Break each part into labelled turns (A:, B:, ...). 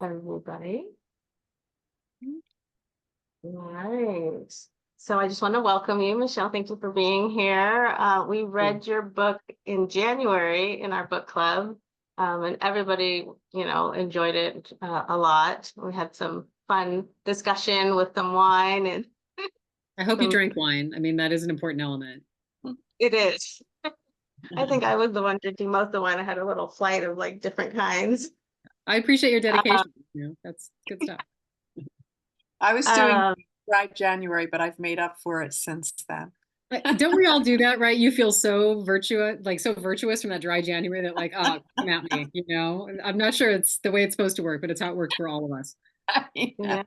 A: everybody. Right. So I just want to welcome you, Michelle. Thank you for being here. We read your book in January in our book club, and everybody, enjoyed it a lot. We had some fun discussion with some wine and
B: I hope you
A: some,
B: drank wine. I mean, that is an important element.
A: it is. I think I was the one drinking most of the wine. I had a little flight of like different kinds.
B: I appreciate your
A: Um,
B: dedication. That's good stuff.
C: I was doing
A: um,
C: dry January, but I've made up for it since then.
B: Don't we all do that, right? You feel so virtuous from that dry January that like, oh, come at me, I'm not sure it's the way it's supposed to work, but it's how it worked for all of us.
A: yeah.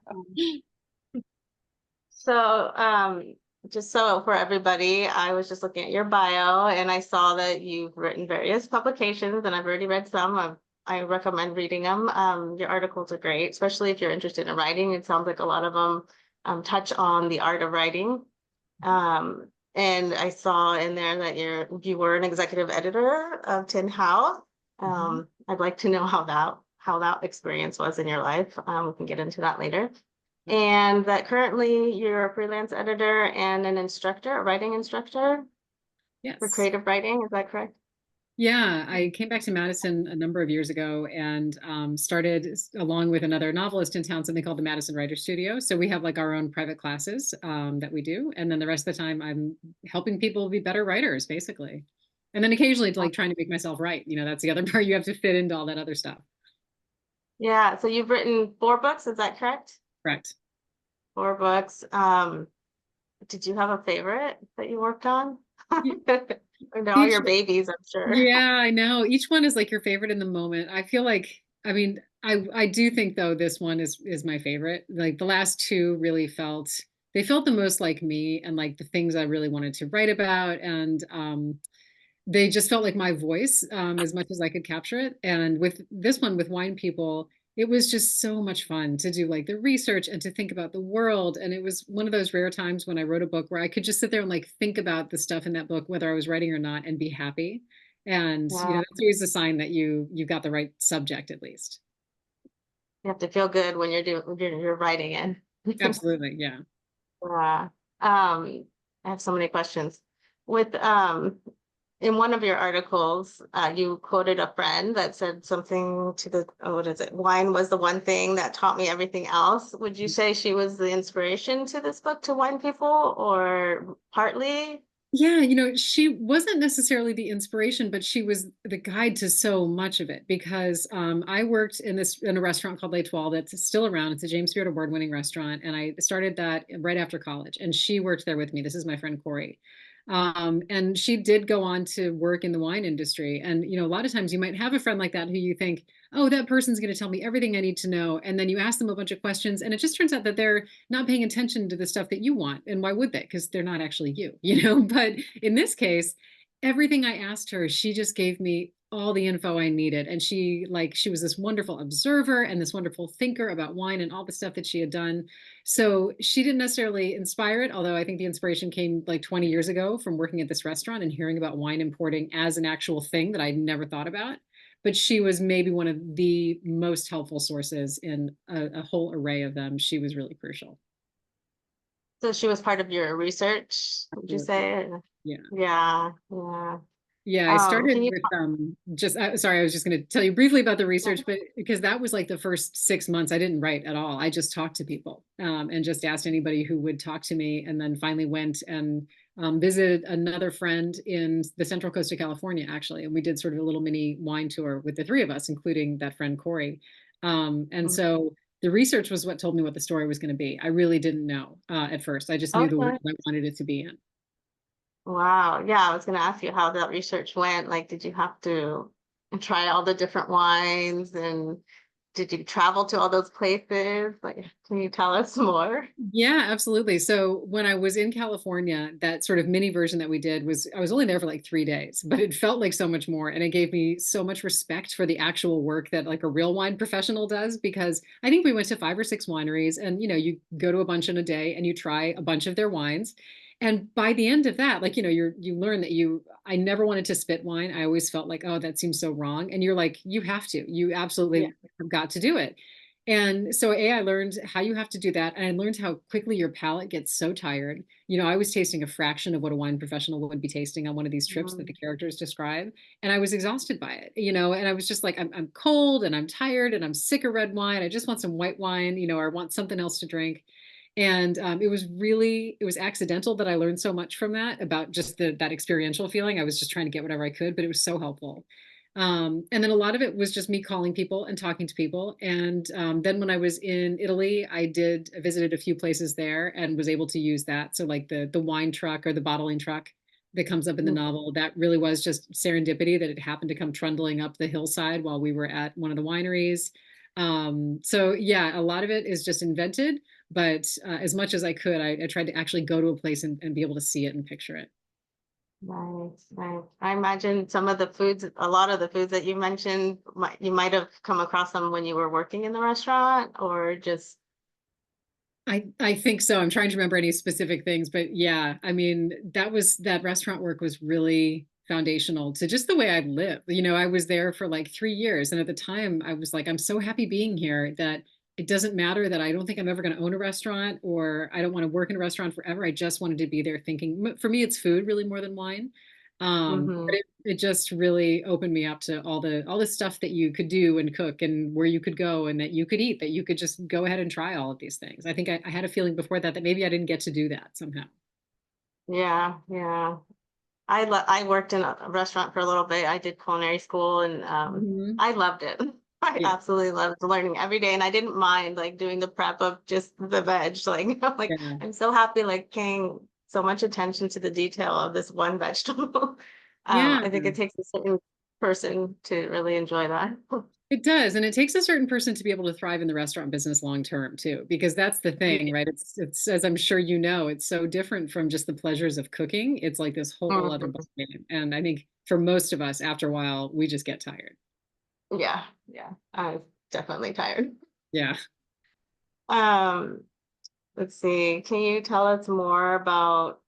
A: So, just so for everybody, I was just looking at your bio and I saw that you've written various publications and I've already read some. I recommend reading them. Your articles are great, especially if you're interested in writing. It sounds like a lot of them touch on the art of writing. And I saw in there that you were an executive editor of Tin How. I'd like to know how that experience was in your life. We can get into that later. And that currently you're a freelance editor and an instructor, a writing instructor for
B: Yes.
A: creative writing. Is that correct?
B: Yeah, I came back to Madison a number of years ago and started along with another novelist in town, something called the Madison Writer Studio. So we have like our own private classes that we do. And then the rest of the time I'm helping people be better writers, basically. And then occasionally like trying to make myself write. That's the other part. You have to fit into all that other stuff.
A: Yeah. So you've written 4 books. Is that correct?
B: Correct.
A: 4 books. Did you have a favorite that you worked on? Or all
B: Each
A: your babies, I'm sure.
B: Yeah, I know. Each one is like your favorite in the moment. I feel like, I mean, I do think though this one is my favorite. Like the last two really they felt the most like me and like the things I really wanted to write about. And they just felt like my voice as much as I could capture it. And with this one, with Wine People, it was just so much fun to do like the research and to think about the world. And it was one of those rare times when I wrote a book where I could just sit there and like think about the stuff in that book, whether I was writing or not, and be happy. And
A: Wow.
B: that's always a sign that you got the right subject at least.
A: You have to feel good when you're writing it.
B: Absolutely, yeah.
A: Yeah. I have so many questions. With in one of your articles, you quoted a friend that said something to what is it? Wine was the one thing that taught me everything else. Would you say she was the inspiration to this book, to Wine People, or partly?
B: Yeah, she wasn't necessarily the inspiration, but she was the guide to so much of it because I worked in a restaurant called L'Etoile that's still around. It's a James Beard Award-winning restaurant, and I started that right after college. And she worked there with me. This is my friend Corey. And she did go on to work in the wine industry. And, a lot of times you might have a friend like that who you think, oh, that person's going to tell me everything I need to know. And then you ask them a bunch of questions, and it just turns out that they're not paying attention to the stuff that you want. And why would they? Because they're not actually you. But in this case, everything I asked her, she just gave me all the info I needed. And she was this wonderful observer and this wonderful thinker about wine and all the stuff that she had done. So she didn't necessarily inspire it, although I think the inspiration came like 20 years ago from working at this restaurant and hearing about wine importing as an actual thing that I'd never thought about. But she was maybe one of the most helpful sources in a whole array of them. She was really crucial.
A: So she was part of your research, would you say?
B: Yeah.
A: Yeah, yeah.
B: Yeah, I started
A: Can you?
B: with sorry, I was just going to tell you briefly about the research, but because that was like the first 6 months, I didn't write at all. I just talked to people and just asked anybody who would talk to me, and then finally went and visited another friend in the Central Coast of California, actually. And we did sort of a little mini wine tour with the three of us, including that friend Corey. And so the research was what told me what the story was going to be. I really didn't know at first. I just knew the world
A: Okay.
B: I wanted it to be in.
A: Wow. Yeah, I was going to ask you how that research went. Like, did you have to try all the different wines and did you travel to all those places? Like, can you tell us more?
B: Yeah, absolutely. So when I was in California, that sort of mini version that we did I was only there for like 3 days, but it felt like so much more. And it gave me so much respect for the actual work that like a real wine professional does, because I think we went to 5 or 6 wineries and, you go to a bunch in a day and you try a bunch of their wines. And by the end of that, like, you learn that I never wanted to spit wine. I always felt like, oh, that seems so wrong. And you're like, you have to, you
A: Yeah.
B: absolutely have got to do it. And so I learned how you have to do that. And I learned how quickly your palate gets so tired. I was tasting a fraction of what a wine professional would be tasting on one of these trips that the
A: Mhm.
B: characters describe. And I was exhausted by it, and I was just like, I'm cold and I'm tired and I'm sick of red wine. I just want some white wine, or I want something else to drink. And it was accidental that I learned so much from that about just that experiential feeling. I was just trying to get whatever I could, but it was so helpful. And then a lot of it was just me calling people and talking to people. And then when I was in Italy, I visited a few places there and was able to use that. So like the wine truck or the bottling truck that comes up in the
A: Mhm.
B: novel, that really was just serendipity that it happened to come trundling up the hillside while we were at one of the wineries. So yeah, a lot of it is just invented, but as much as I could, I tried to actually go to a place and be able to see it and picture it.
A: Nice, nice. I imagine some of the foods, a lot of the foods that you mentioned, you might have come across them when you were working in the restaurant or just.
B: I think so. I'm trying to remember any specific things, but yeah, I mean, that restaurant work was really foundational to just the way I live. I was there for like 3 years, and at the time I was like, I'm so happy being here that it doesn't matter that I don't think I'm ever going to own a restaurant or I don't want to work in a restaurant forever. I just wanted to be there thinking, for me, it's food really more than wine. But
A: Mhm.
B: it just really opened me up to all the stuff that you could do and cook and where you could go and that you could eat, that you could just go ahead and try all of these things. I think I had a feeling before that maybe I didn't get to do that somehow.
A: Yeah, yeah. I worked in a restaurant for a little bit. I did culinary school and
B: Mhm.
A: I loved it. I
B: Yeah.
A: absolutely loved learning every day and I didn't mind like doing the prep of just the veg. Like I'm like
B: Yeah.
A: I'm so happy like paying so much attention to the detail of this one vegetable.
B: Yeah.
A: I think it takes a certain person to really enjoy that.
B: It does. And it takes a certain person to be able to thrive in the restaurant business long term too, because that's the thing, right? It's as I'm sure you know, it's so different from just the pleasures of cooking. It's like this whole other
A: Mhm.
B: ballgame. And I think for most of us, after a while, we just get tired.
A: Yeah, yeah. I'm definitely tired.
B: Yeah.
A: Um, let's see. Can you tell us more about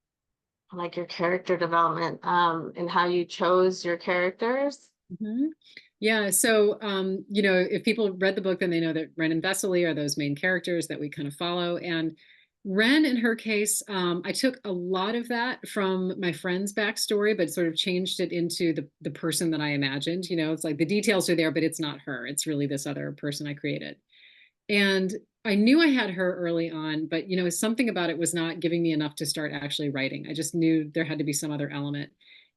A: like your character development and how you chose your characters?
B: Mhm. Yeah. So, if people read the book, then they know that Ren and Vesely are those main characters that we kind of follow. And Ren, in her case, I took a lot of that from my friend's backstory, but sort of changed it into the person that I imagined. It's like the details are there, but it's not her. It's really this other person I created. And I knew I had her early on, but something about it was not giving me enough to start actually writing. I just knew there had to be some other element.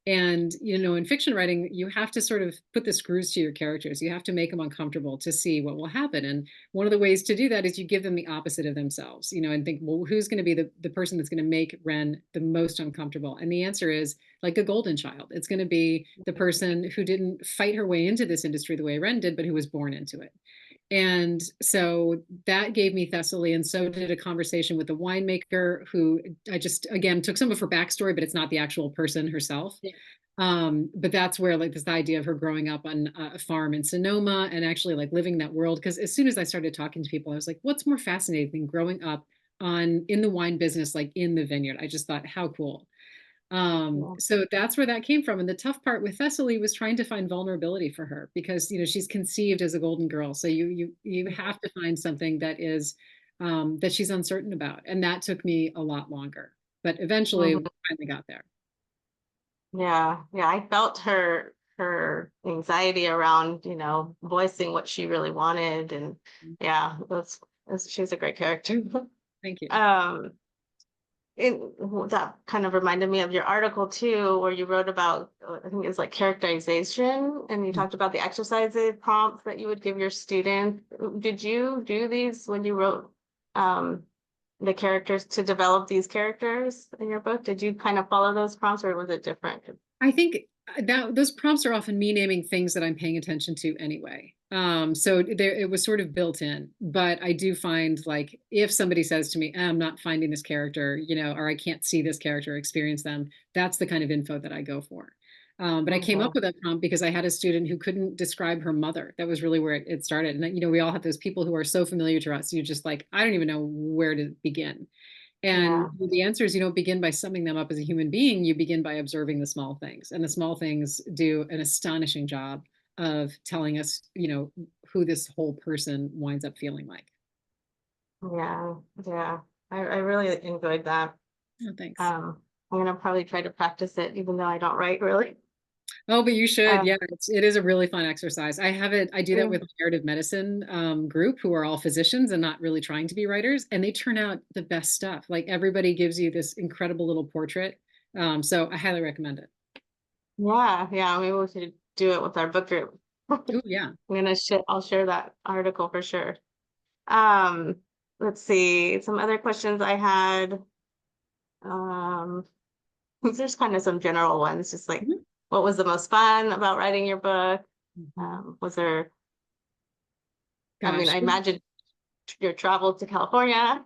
B: And in fiction writing, you have to sort of put the screws to your characters. You have to make them uncomfortable to see what will happen. And one of the ways to do that is you give them the opposite of themselves, and think, well, who's going to be the person that's going to make Ren the most uncomfortable? And the answer is like a golden child. It's going to be the person who didn't fight her way into this industry the way Ren did, but who was born into it. And so that gave me Thessaly. And so did a conversation with the winemaker who I just, again, took some of her backstory, but it's not the actual person herself.
A: Yeah.
B: But that's where like this idea of her growing up on a farm in Sonoma and actually like living that world. Because as soon as I started talking to people, I was like, what's more fascinating than growing up in the wine business, like in the vineyard? I just thought, how cool.
A: Yeah.
B: So that's where that came from. And the tough part with Thessaly was trying to find vulnerability for her because she's conceived as a golden girl. So you have to find something that she's uncertain about. And that took me a lot longer. But eventually we
A: Mhm.
B: finally got there.
A: Yeah, yeah. I felt her anxiety around, voicing what she really wanted. And yeah, she's a great character.
B: Thank you.
A: Um, it, that kind of reminded me of your article too, where you wrote about, I think it's like characterization, and you talked about the exercises prompts that you would give your students. Did you do these when you wrote um, the characters to develop these characters in your book? Did you kind of follow those prompts, or was it different?
B: I think that those prompts are often me naming things that I'm paying attention to anyway. So there it was sort of built in, but I do find like if somebody says to me, I'm not finding this character, or I can't see this character, or experience them, that's the kind of info that I go for. But I came up
A: Mhm.
B: with that prompt because I had a student who couldn't describe her mother. That was really where it started. And we all have those people who are so familiar to us. You just like, I don't even know where to begin. And
A: Yeah.
B: the answer is you don't begin by summing them up as a human being, you begin by observing the small things. And the small things do an astonishing job of telling us, who this whole person winds up feeling like.
A: Yeah. Yeah. I really enjoyed that.
B: Oh, thanks.
A: I'm gonna probably try to practice it, even though I don't write really.
B: Oh, but you should.
A: Um,
B: Yeah, it is a really fun exercise. I do that
A: yeah.
B: with a narrative medicine group who are all physicians and not really trying to be writers, and they turn out the best stuff. Like everybody gives you this incredible little portrait. So I highly recommend it.
A: Yeah. Maybe we should do it with our book group.
B: Oh, yeah.
A: I'll share that article for sure. Um, let's see, some other questions I had. Um, there's kind of some general ones, just like,
B: Mhm.
A: what was the most fun about writing your book?
B: Mhm.
A: Was there, I mean,
B: Gosh.
A: I imagine your travel to California,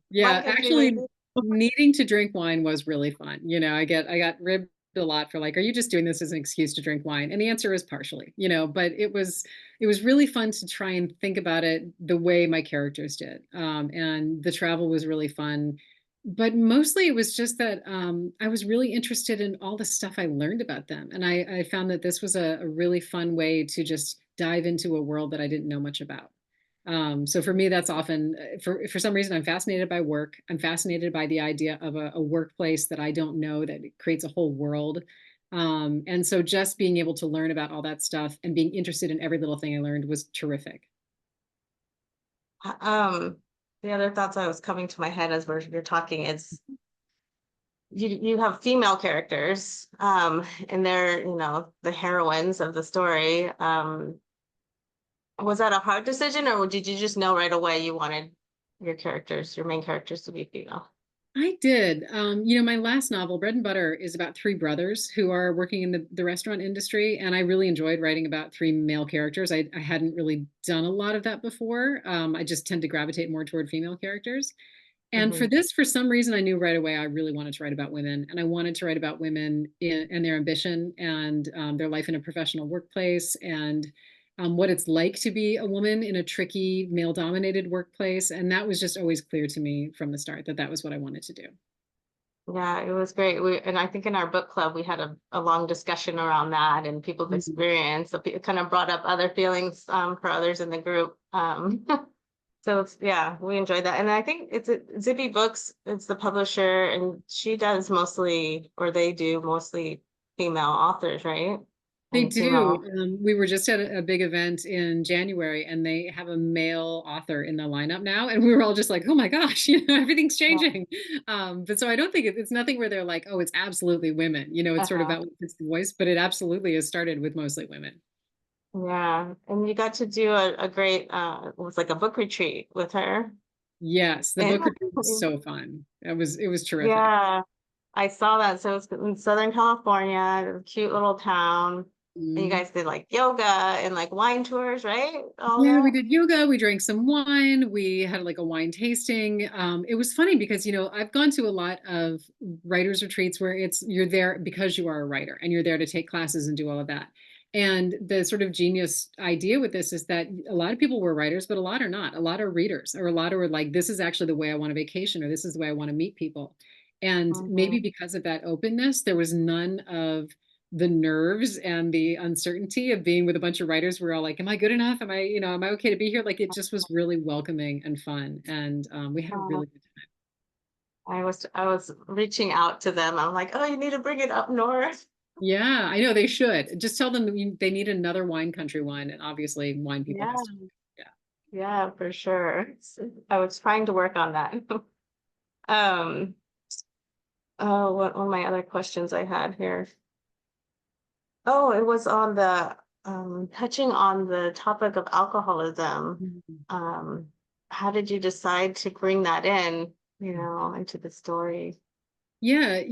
B: Yeah,
A: wine country
B: actually
A: maybe.
B: needing to drink wine was really fun. I got ribbed a lot for like, are you just doing this as an excuse to drink wine? And the answer is partially, but it was really fun to try and think about it the way my characters did. And the travel was really fun. But mostly it was just that I was really interested in all the stuff I learned about them. And I found that this was a really fun way to just dive into a world that I didn't know much about. So for me, that's often for some reason I'm fascinated by work. I'm fascinated by the idea of a workplace that I don't know that it creates a whole world. And so just being able to learn about all that stuff and being interested in every little thing I learned was terrific.
A: Um, the other thoughts I was coming to my head as you're talking is you have female characters, and they're, the heroines of the story. Was that a hard decision, or did you just know right away you wanted your main characters to be female?
B: I did. My last novel, Bread and Butter, is about three brothers who are working in the restaurant industry. And I really enjoyed writing about three male characters. I hadn't really done a lot of that before. I just tend to gravitate more toward female characters. And for
A: Mhm.
B: this, for some reason, I knew right away I really wanted to write about women. And I wanted to write about women and their ambition and their life in a professional workplace and what it's like to be a woman in a tricky male dominated workplace. And that was just always clear to me from the start that that was what I wanted to do.
A: Yeah, it was great. And I think in our book club, we had a long discussion around that and people's
B: Mhm.
A: experience. So it kind of brought up other feelings for others in the group. So yeah, we enjoyed that. And I think it's Zibby Books, it's the publisher, and she does mostly, or they do mostly female authors, right?
B: They
A: And
B: do.
A: female.
B: We were just at a big event in January, and they have a male author in the lineup now, and we were all just like, "Oh my gosh, everything's changing." But so I don't think it's nothing where they're like, "Oh, it's absolutely women." It's sort of
A: Uh-huh.
B: about what fits the voice, but it absolutely has started with mostly women.
A: Yeah. And you got to do a great it was like a book retreat with her.
B: Yes, the
A: And
B: book review was so fun. It was terrific.
A: yeah, I saw that. So it's in Southern California, a cute little town. And you
B: Mhm.
A: guys did like yoga and like wine tours, right? All
B: Yeah, we
A: that.
B: did yoga, we drank some wine, we had like a wine tasting. It was funny because, I've gone to a lot of writers retreats where you're there because you are a writer and you're there to take classes and do all of that. And the sort of genius idea with this is that a lot of people were writers, but a lot are not. A lot are readers, or a lot are like, this is actually the way I want a vacation, or this is the way I want to meet people. And
A: Mhm.
B: maybe because of that openness, there was none of the nerves and the uncertainty of being with a bunch of writers. We're all like, am I good enough? Am I okay to be here? Like it just was really welcoming and fun. And we had a
A: Uh,
B: really good time.
A: I was reaching out to them. I'm like, oh, you need to bring it up north.
B: Yeah, I know they should. Just tell them that they need another wine country one. And obviously wine people
A: Yeah,
B: has to. Yeah.
A: yeah, for sure. I was trying to work on that. Um, oh, what one of my other questions I had here? Oh, it was on the touching on the topic of alcoholism.
B: Mhm.
A: Um, how did you decide to bring that in, into the story?
B: Yeah,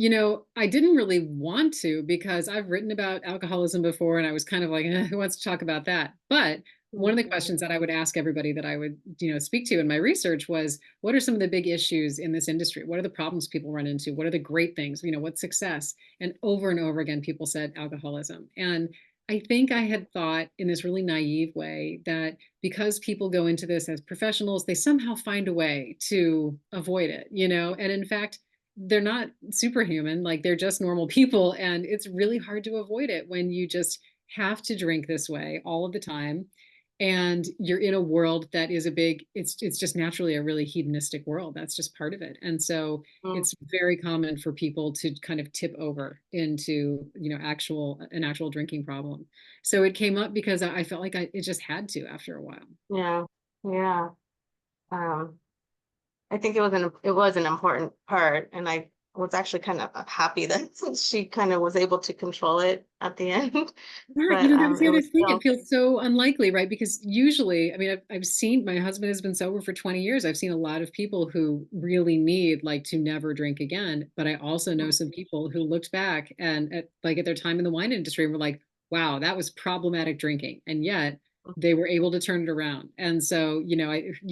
B: I didn't really want to because I've written about alcoholism before and I was kind of like, who wants to talk about that? But one of the
A: Mhm.
B: questions that I would ask everybody that I would, speak to in my research was, what are some of the big issues in this industry? What are the problems people run into? What are the great things? What's success? And over again, people said alcoholism. And I think I had thought in this really naive way that because people go into this as professionals, they somehow find a way to avoid it, you know? And in fact, they're not superhuman, like they're just normal people. And it's really hard to avoid it when you just have to drink this way all of the time. And you're in a world that is it's just naturally a really hedonistic world. That's just part of it. And so
A: Mm,
B: it's very common for people to kind of tip over into, an actual drinking problem. So it came up because I felt like it just had to after a while.
A: yeah, yeah. Um, I think it was an important part, and I was actually kind of happy that she kind of was able to control it at the end.
B: Right,
A: But
B: that's the
A: it
B: other
A: was
B: thing. It
A: still,
B: feels so unlikely, right? Because usually, I mean, I've seen my husband has been sober for 20 years. I've seen a lot of people who really need like to never drink again. But I also know some people who looked back and at their time in the wine industry and were like, wow, that was problematic drinking. And yet they were able to turn it around. And so, you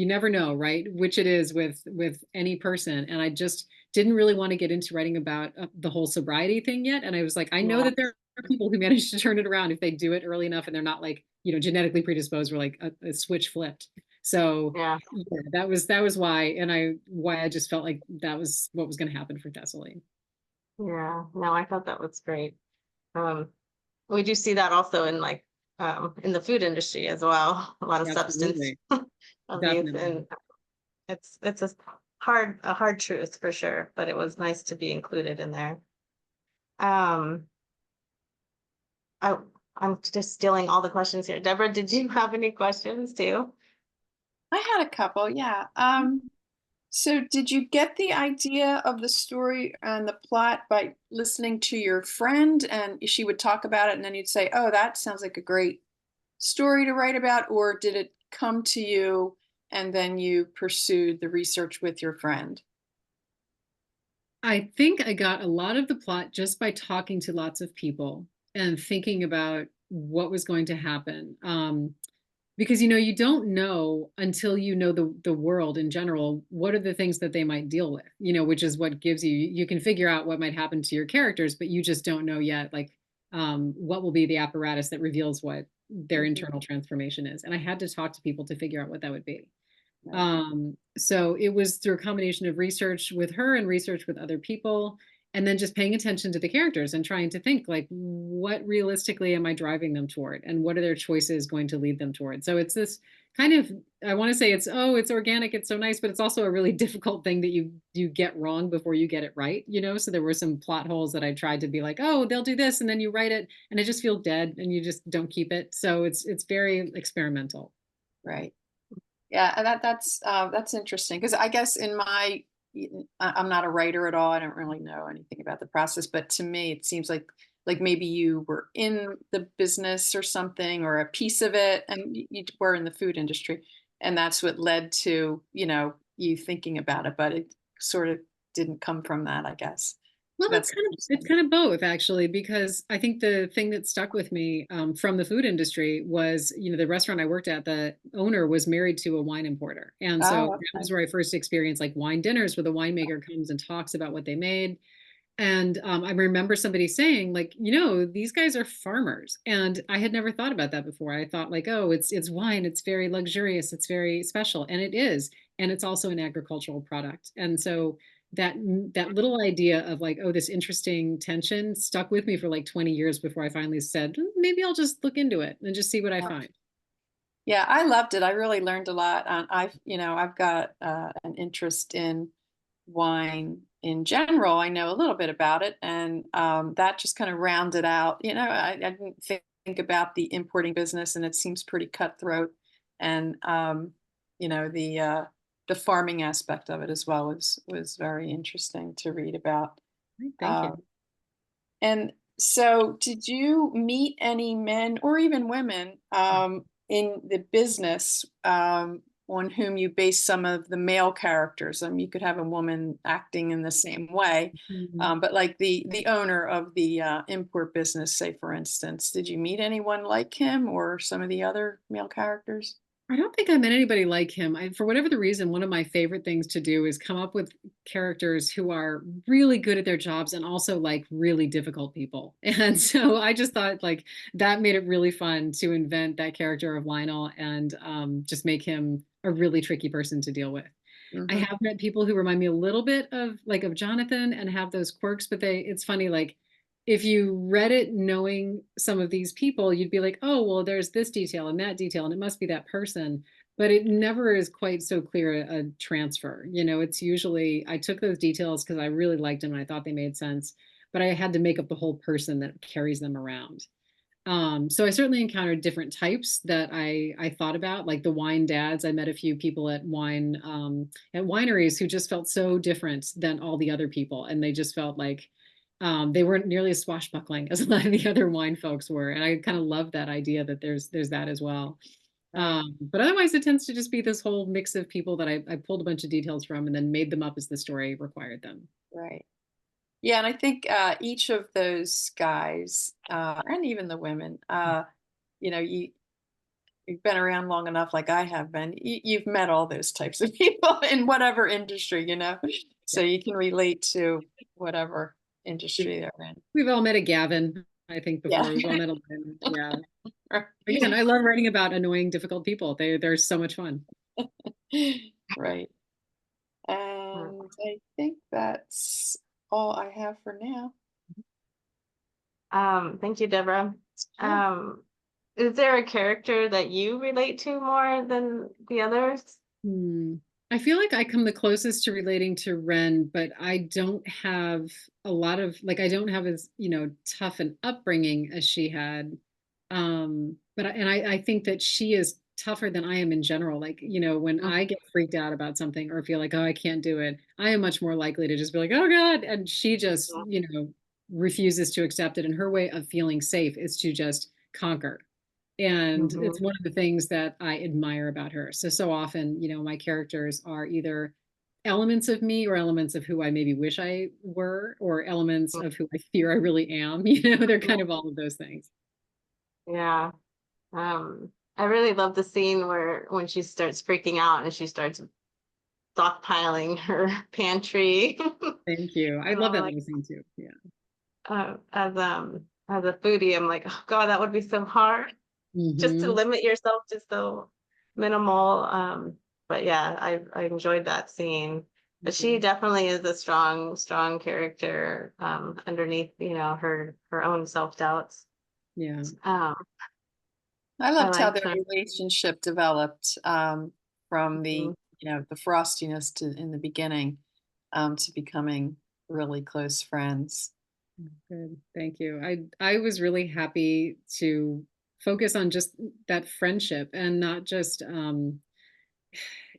B: never know, right? Which it is with any person. And I just didn't really want to get into writing about the whole sobriety thing yet. And I was like, I know
A: yeah,
B: that there are people who manage to turn it around if they do it early enough and they're not like, genetically predisposed or like a switch flipped. So
A: yeah,
B: yeah, that was why I just felt like that was what was going to happen for Thessaly.
A: yeah. No, I thought that was great. Um, we do see that also in like in the food industry as well. A lot of substance
B: Absolutely.
A: abuse,
B: Definitely.
A: and it's a hard truth for sure. But it was nice to be included in there. Um, I I'm just stealing all the questions here. Deborah, did you have any questions too?
C: I had a couple, yeah. So did you get the idea of the story and the plot by listening to your friend and she would talk about it and then you'd say, "Oh, that sounds like a great story to write about," or did it come to you and then you pursued the research with your friend?
B: I think I got a lot of the plot just by talking to lots of people and thinking about what was going to happen. Because you don't know until you know the world in general, what are the things that they might deal with, which is what gives you can figure out what might happen to your characters, but you just don't know yet, like what will be the apparatus that reveals what their
C: Mhm.
B: internal transformation is. And I had to talk to people to figure out what that would be.
C: Right.
B: So it was through a combination of research with her and research with other people, and then just paying attention to the characters and trying to think like, what realistically am I driving them toward, and what are their choices going to lead them toward? So it's this kind of, I want to say it's organic, it's so nice, but it's also a really difficult thing that you get wrong before you get it right, So there were some plot holes that I tried to be like, oh, they'll do this, and then you write it, and it just feels dead, and you just don't keep it. So it's very experimental.
C: Right. Yeah, and that's interesting because I guess I'm not a writer at all. I don't really know anything about the process, but to me, it seems like maybe you were in the business or something or a piece of it, and you were in the food industry, and that's what led to you thinking about it. But it sort of didn't come from that, I guess.
B: Well,
C: So that's
B: it's
C: interesting.
B: kind of both actually, because I think the thing that stuck with me from the food industry was, the restaurant I worked at, the owner was married to a wine importer. And so
C: Oh,
B: that
C: okay.
B: was where I first experienced like wine dinners where the winemaker comes and talks about what they made. And I remember somebody saying, like, these guys are farmers, and I had never thought about that before. I thought like, oh, it's wine, it's very luxurious, it's very special, and it is, and it's also an agricultural product. And so that little idea of like, oh, this interesting tension stuck with me for like 20 years before I finally said, maybe I'll just look into it and just see what I find.
C: Yeah, I loved it. I really learned a lot. I've got an interest in wine in general. I know a little bit about it, and that just kind of rounded out. I didn't think about the importing business, and it seems pretty cutthroat. And the farming aspect of it as well was very interesting to read about.
B: Right, thank you.
C: Um, and so, did you meet any men or even women in the business on whom you base some of the male characters? You could have a woman acting in the same way,
B: Mhm.
C: but like the owner of the import business, say for instance, did you meet anyone like him or some of the other male characters?
B: I don't think I met anybody like him. For whatever the reason, one of my favorite things to do is come up with characters who are really good at their jobs and also like really difficult people. And so I just thought like that made it really fun to invent that character of Lionel and just make him a really tricky person to deal with. I
C: Mhm.
B: have met people who remind me a little bit of Jonathan and have those quirks, but it's funny, like if you read it knowing some of these people, you'd be like, oh, well, there's this detail and that detail, and it must be that person. But it never is quite so clear a transfer. You know, it's usually I took those details because I really liked them and I thought they made sense, but I had to make up the whole person that carries them around. So I certainly encountered different types that I thought about, like the wine dads. I met a few people at wineries who just felt so different than all the other people, and they just felt like they weren't nearly as swashbuckling as a lot of the other wine folks were. And I kind of love that idea that there's that as well.
C: Right,
B: But otherwise, it tends to just be this whole mix of people that I pulled a bunch of details from and then made them up as the story required them.
C: right. Yeah, and I think each of those guys, and even the women, you know, you've been around long enough, like I have been. You've met all those types of people in whatever industry, you know, so you can relate to whatever industry they're in.
B: We've all met a Gavin, I think,
C: Yeah.
B: before. We've all met a Lynn. Yeah. Again, I love writing about annoying, difficult people. They're so much fun.
C: Right. And I think that's all I have for now.
A: Thank you, Deborah.
C: Sure.
A: Um, is there a character that you relate to more than the others?
B: Hmm. I feel like I come the closest to relating to Ren, but I don't have a lot of like I don't have as, tough an upbringing as she had. I think that she is tougher than I am in general. Like, when I get freaked out about something or feel like, oh, I can't do it, I am much more likely to just be like, oh God. And she just, refuses to accept it. And her way of feeling safe is to just conquer. And
A: Mm-hmm.
B: it's one of the things that I admire about her. So often, my characters are either elements of me or elements of who I maybe wish I were, or elements of who I fear I really am. They're kind of all of those things.
A: Yeah. I really love the scene where when she starts freaking out and she starts stockpiling her pantry.
B: Thank you. I
A: And
B: love
A: I'm
B: that
A: like,
B: little scene too. Yeah.
A: as a foodie, I'm like, oh God, that would be so hard just to
B: Hmm.
A: limit yourself to so minimal. But yeah, I enjoyed that scene. But she definitely is a strong character, underneath, her own self-doubts.
B: Yeah.
A: Um,
C: I
A: I
C: loved how
A: liked
C: their
A: her.
C: relationship developed from
A: Mhm.
C: the frostiness in the beginning to becoming really close friends.
B: Good. Thank you. I was really happy to focus on just that friendship and not just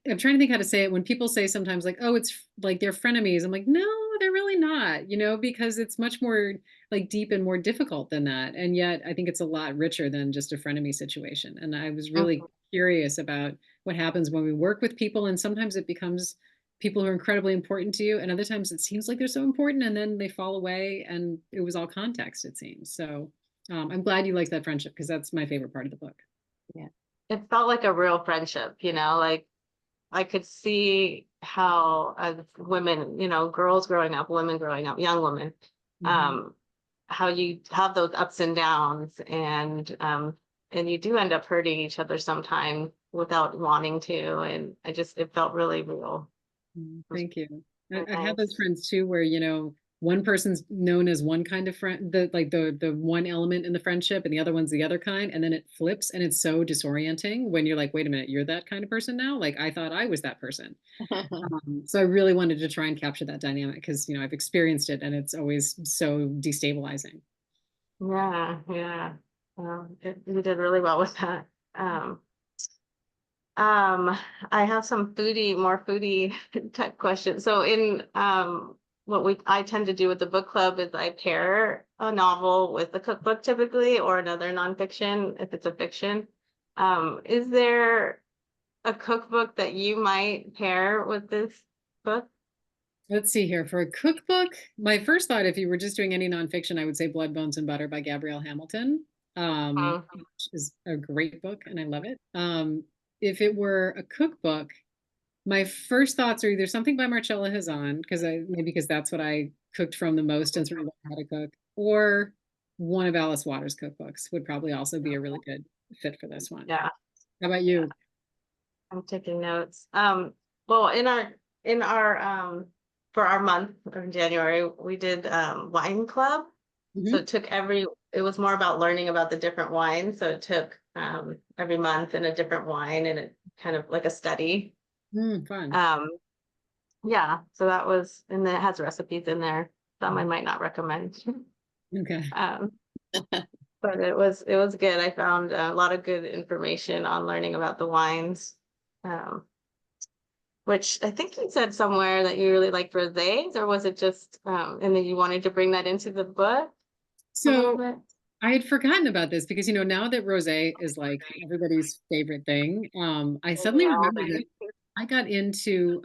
B: I'm trying to think how to say it when people say sometimes like, oh, it's like they're frenemies. I'm like, no, they're really not, because it's much more like deep and more difficult than that. And yet I think it's a lot richer than just a frenemy situation. And I was really curious about what happens when we work with people. And sometimes it becomes people who are incredibly important to you. And other times it seems like they're so important and then they fall away. And it was all context, it seems. So I'm glad you liked that friendship because that's my favorite part of the book.
C: Yeah.
A: It felt like a real friendship, like I could see how as women, girls growing up, women growing up, young women,
B: Mhm.
A: um, how you have those ups and downs, and you do end up hurting each other sometime without wanting to. And it felt really real. It was
B: Thank you.
A: really
B: I have those
A: nice.
B: friends too, where one person's known as one kind of friend, the one element in the friendship, and the other one's the other kind, and then it flips, and it's so disorienting when you're like, wait a minute, you're that kind of person now? Like I thought I was that person. So I really wanted to try and capture that dynamic because I've experienced it, and it's always so destabilizing.
A: Yeah, yeah. You did really well with that. Um, Um, I have some more foodie type questions. So what I tend to do with the book club is I pair a novel with a cookbook typically, or another nonfiction if it's a fiction. Is there a cookbook that you might pair with this book?
B: Let's see here. For a cookbook, my first thought, if you were just doing any nonfiction, I would say Blood, Bones, and Butter by Gabrielle Hamilton,
A: Mm,
B: which is a great book, and I love it. if it were a cookbook, my first thoughts are either something by Marcella Hazan, because maybe because that's what I cooked from the most and sort of learned how to cook, or one of Alice Waters' cookbooks would probably also be a really good fit for this one.
A: Yeah,
B: How about you?
A: I'm taking notes. Well, in our for our month of January, we did wine club. So
B: Mhm.
A: it was more about learning about the different wines. So it took every month in a different wine and it kind of like a study.
B: Fun.
A: Um, yeah, so that was, and then it has recipes in there. Some I might not recommend.
B: Okay.
A: Um, but it was good. I found a lot of good information on learning about the wines. Um, which I think you said somewhere that you really like rosés, or was it just and then you wanted to bring that into the book a little
B: So
A: bit?
B: I had forgotten about this because, now that rosé is like everybody's favorite thing, I suddenly remembered
A: Yeah.
B: that I got into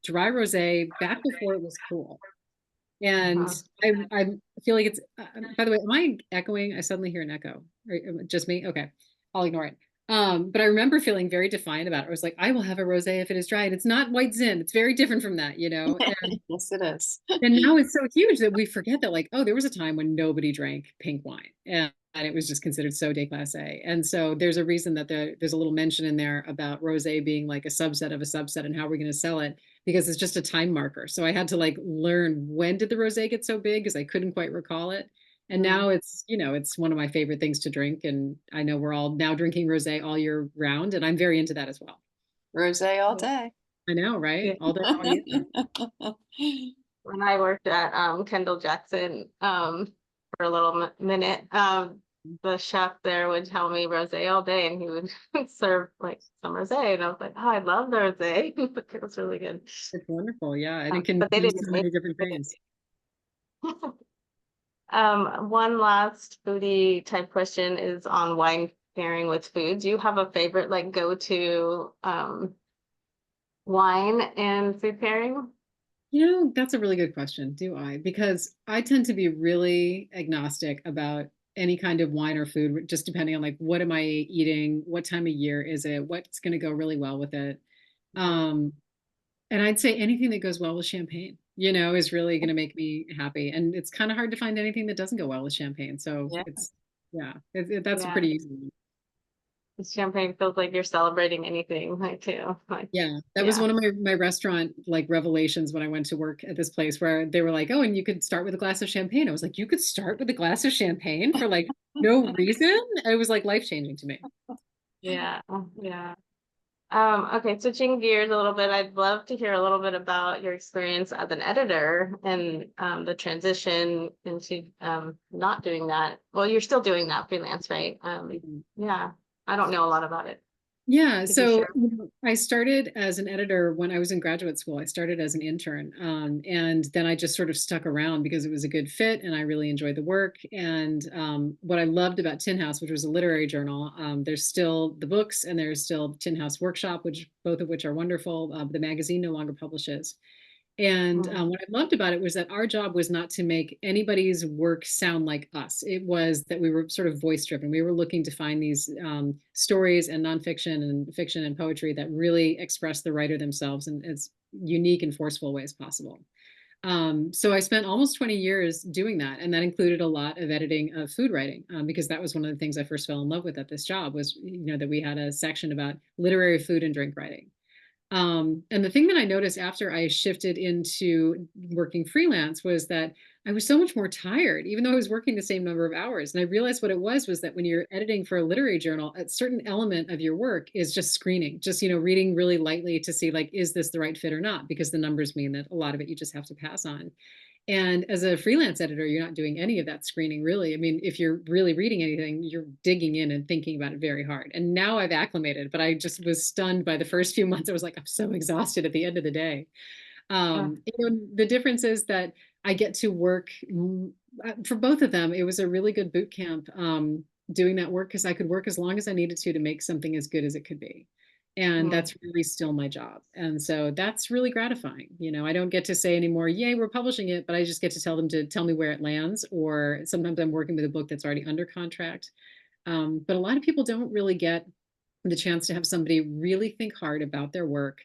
B: dry rosé back before it was cool. And
A: Uh-huh.
B: I feel like it's, by the way, am I echoing? I suddenly hear an echo. Just me? Okay, I'll ignore it. But I remember feeling very defiant about it. I was like, I will have a rosé if it is dry. And it's not white zin. It's very different from that,
C: Yes, it is.
B: And now it's so huge that we forget that, like, oh, there was a time when nobody drank pink wine, and it was just considered so déclassé. And so there's a reason that there's a little mention in there about rosé being like a subset of a subset and how we're going to sell it, because it's just a time marker. So I had to like learn, when did the rosé get so big, because I couldn't quite recall it. And
A: Mm.
B: now it's one of my favorite things to drink. And I know we're all now drinking rosé all year round, and I'm very into that as well.
C: Rosé all
A: Yeah.
C: day.
B: I know, right?
A: Yeah.
B: All day, all year.
A: When I worked at Kendall Jackson for a little minute, the chef there would tell me rosé all day, and he would serve like some rosé, and I was like, oh, I love the rosé. It was really good.
B: It's wonderful, yeah, and it can
A: But they
B: do
A: didn't
B: so
A: make
B: many different things.
A: it. One last foodie type question is on wine pairing with food. Do you have a favorite like go-to wine and food pairing?
B: That's a really good question. Do I? Because I tend to be really agnostic about any kind of wine or food, just depending on like what am I eating, what time of year is it, what's going to go really well with it.
A: Mhm.
B: Um, and I'd say anything that goes well with champagne, is really going to make me happy. And it's kind of hard to find anything that doesn't go well with champagne. So
C: Yeah.
B: yeah, that's a
A: Yeah,
B: pretty easy one.
A: champagne feels like you're celebrating anything, like too. Like,
B: Yeah, that was
A: yeah.
B: one of my restaurant like revelations when I went to work at this place, where they were like, "Oh, and you could start with a glass of champagne." I was like, "You could start with a glass of champagne for like no reason?" It was like life-changing to me.
A: Yeah, yeah. Okay, switching gears a little bit, I'd love to hear a little bit about your experience as an editor and the transition into not doing that. Well, you're still doing that freelance, right? Yeah, I don't know a lot about it.
B: Yeah,
A: Could you
B: so
A: share?
B: I started as an editor when I was in graduate school. I started as an intern, and then I just sort of stuck around because it was a good fit, and I really enjoyed the work. And what I loved about Tin House, which was a literary journal, there's still the books, and there's still Tin House Workshop, which both of which are wonderful. The magazine no longer publishes. And
A: Mm,
B: what I loved about it was that our job was not to make anybody's work sound like us. It was that we were sort of voice driven. We were looking to find these stories and nonfiction and fiction and poetry that really express the writer themselves in as unique and forceful ways possible. So I spent almost 20 years doing that, and that included a lot of editing of food writing, because that was one of the things I first fell in love with at this job was, that we had a section about literary food and drink writing. And the thing that I noticed after I shifted into working freelance was that I was so much more tired, even though I was working the same number of hours. And I realized what it was that when you're editing for a literary journal, a certain element of your work is just screening, just, reading really lightly to see, like, is this the right fit or not? Because the numbers mean that a lot of it you just have to pass on. And as a freelance editor, you're not doing any of that screening, really. I mean, if you're really reading anything, you're digging in and thinking about it very hard. And now I've acclimated, but I just was stunned by the first few months. I was like, I'm so exhausted at the end of the day.
A: yeah.
B: The difference is that I get to work for both of them. It was a really good boot camp, doing that work, because I could work as long as I needed to make something as good as it could be. And
A: Mm,
B: that's really still my job. And so that's really gratifying. I don't get to say anymore, yay, we're publishing it, but I just get to tell them to tell me where it lands. Or sometimes I'm working with a book that's already under contract. But a lot of people don't really get the chance to have somebody really think hard about their work,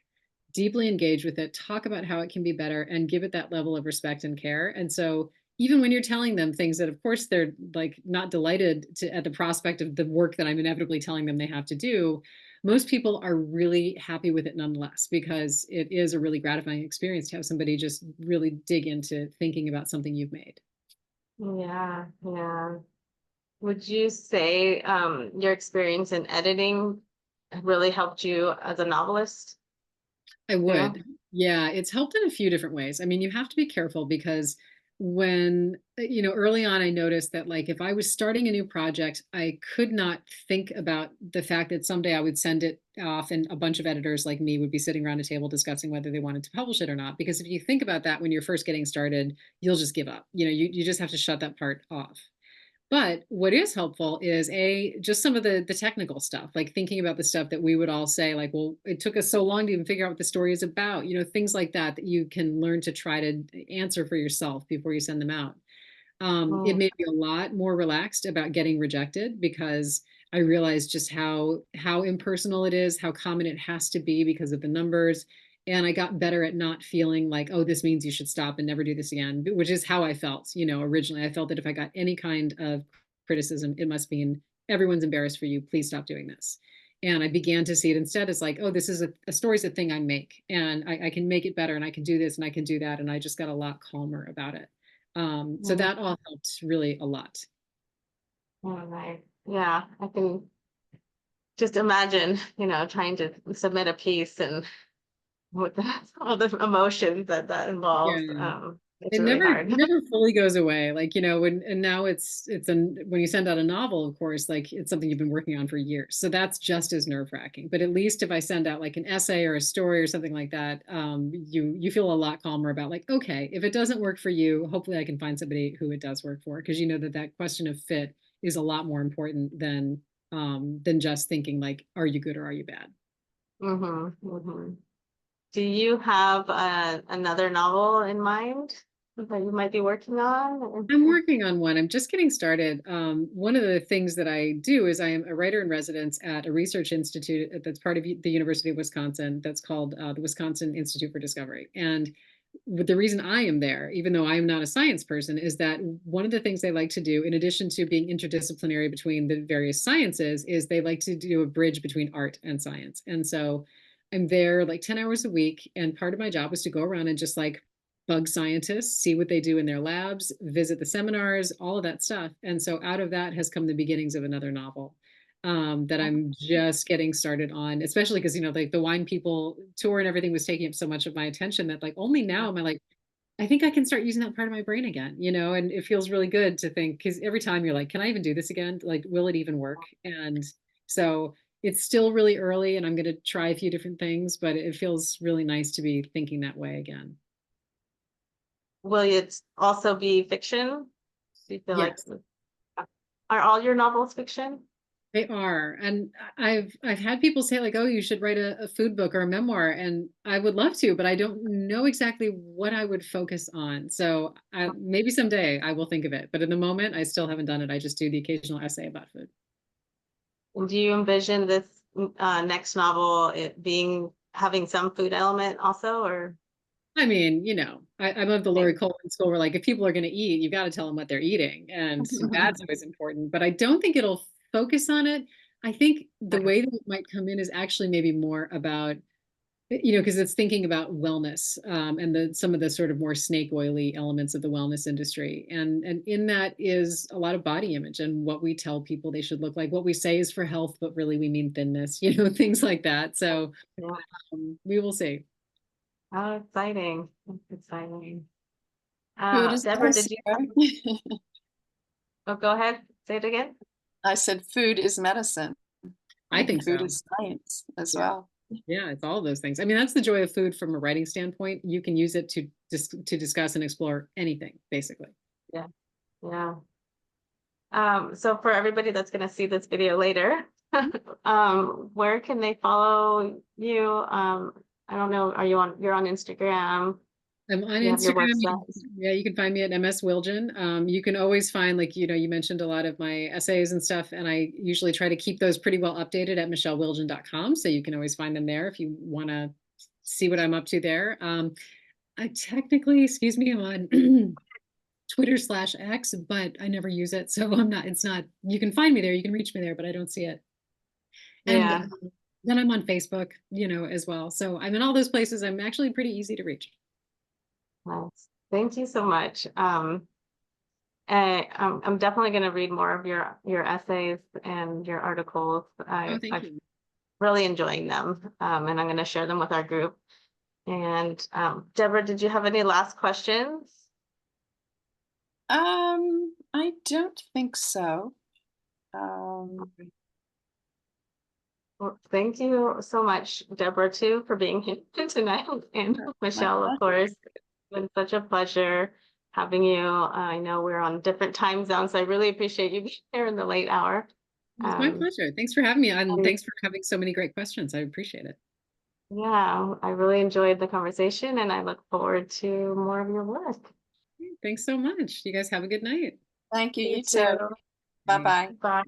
B: deeply engage with it, talk about how it can be better, and give it that level of respect and care. And so even when you're telling them things that, of course, they're like not delighted at the prospect of the work that I'm inevitably telling them they have to do, most people are really happy with it nonetheless, because it is a really gratifying experience to have somebody just really dig into thinking about something you've made.
A: Yeah, yeah. Would you say your experience in editing really helped you as a novelist?
B: I
A: Yeah.
B: would. Yeah, it's helped in a few different ways. I mean, you have to be careful because when, early on, I noticed that like if I was starting a new project, I could not think about the fact that someday I would send it off and a bunch of editors like me would be sitting around a table discussing whether they wanted to publish it or not. Because if you think about that when you're first getting started, you'll just give up. You just have to shut that part off. But what is helpful is just some of the technical stuff, like thinking about the stuff that we would all say, like, well, it took us so long to even figure out what the story is about, things like that, that you can learn to try to answer for yourself before you send them out. It
A: Mm,
B: made me a lot more relaxed about getting rejected because I realized just how impersonal it is, how common it has to be because of the numbers. And I got better at not feeling like, oh, this means you should stop and never do this again, which is how I felt. Originally, I felt that if I got any kind of criticism, it must mean everyone's embarrassed for you. Please stop doing this. And I began to see it instead as like, oh, this is a story's a thing I make, and I can make it better, and I can do this, and I can do that. And I just got a lot calmer about it. So
A: mm,
B: that all helped really a lot.
A: all right. Yeah, I can just imagine, trying to submit a piece and with all the emotions that involves.
B: Yeah.
A: It's
B: It
A: really
B: never it
A: hard.
B: never fully goes away. Like, and now when you send out a novel, of course, like it's something you've been working on for years. So that's just as nerve-wracking. But at least if I send out like an essay or a story or something like that, you feel a lot calmer about like, okay, if it doesn't work for you, hopefully I can find somebody who it does work for. Because you know that question of fit is a lot more important than just thinking like, are you good or are you bad?
A: Hmm. Do you have another novel in mind that you might be working on?
B: I'm working on one. I'm just getting started. One of the things that I do is I am a writer in residence at a research institute that's part of the University of Wisconsin that's called the Wisconsin Institute for Discovery. And the reason I am there, even though I am not a science person, is that one of the things they like to do, in addition to being interdisciplinary between the various sciences, is they like to do a bridge between art and science. And so I'm there like 10 hours a week. And part of my job is to go around and just like bug scientists, see what they do in their labs, visit the seminars, all of that stuff. And so out of that has come the beginnings of another novel that I'm just getting started on, especially because, like the Wine People tour and everything was taking up so much of my attention that like only now am I like, I think I can start using that part of my brain again, and it feels really good to think because every time you're like, can I even do this again? Like, will it even work? And so it's still really early and I'm going to try a few different things, but it feels really nice to be thinking that way again.
A: Will it also be fiction? Do you feel like
B: Yes.
A: are all your novels fiction?
B: They are. And I've had people say like, oh, you should write a food book or a memoir. And I would love to, but I don't know exactly what I would focus on. So maybe someday I will think of it. But in the moment, I still haven't done it. I just do the occasional essay about food.
A: Do you envision this next novel having some food element also, or?
B: I mean, I'm of the Lori Coleman school where like if people are going to eat, you've got to tell them what they're eating. And that's always important. But I don't think it'll focus on it. I think the way that it might come in is actually maybe more about because it's thinking about wellness and some of the sort of more snake oily elements of the wellness industry, and in that is a lot of body image and what we tell people they should look like. What we say is for health, but really we mean thinness, things like that. So
A: Yeah.
B: we will see.
A: How exciting! That's exciting.
C: Food is
A: Deborah, did you?
C: medicine.
A: Oh, go ahead. Say it again.
C: I said food is medicine.
B: I
C: And
B: think
C: food
B: so.
C: is science as
B: Yeah.
C: well.
B: Yeah, it's all of those things. I mean, that's the joy of food from a writing standpoint. You can use it to discuss and explore anything, basically.
A: Yeah. Yeah. So for everybody that's going to see this video later, where can they follow you? I don't know. You're on Instagram?
B: I'm on
A: You have your
B: Instagram.
A: website.
B: Yeah, you can find me at MS Wildgen. You can always find, like, you mentioned a lot of my essays and stuff, and I usually try to keep those pretty well updated at michellewildgen.com. So you can always find them there if you want to see what I'm up to there. I technically, excuse me, I'm on Twitter/X, but I never use it. So it's not, you can find me there, you can reach me there, but I don't see it. And
A: Yeah.
B: then I'm on Facebook, as well. So I'm in all those places. I'm actually pretty easy to reach.
A: Nice. Thank you so much. And I'm definitely going to read more of your essays and your articles.
B: Oh, thank
A: I'm
B: you.
A: really enjoying them, and I'm going to share them with our group. And Deborah, did you have any last questions?
C: I don't think so.
A: Well, thank you so much, Deborah, too, for being here tonight. And
C: My
A: Michelle, of
C: pleasure.
A: course, it's been such a pleasure having you. I know we're on different time zones, so I really appreciate you being here in the late hour.
B: It's my pleasure. Thanks for having me on.
A: And
B: Thanks for having so many great questions. I appreciate it.
A: yeah, I really enjoyed the conversation, and I look forward to more of your work.
B: Thanks so much. You guys have a good night.
C: Thank you.
A: You
C: You too.
A: too.
C: Bye-bye.
A: Bye.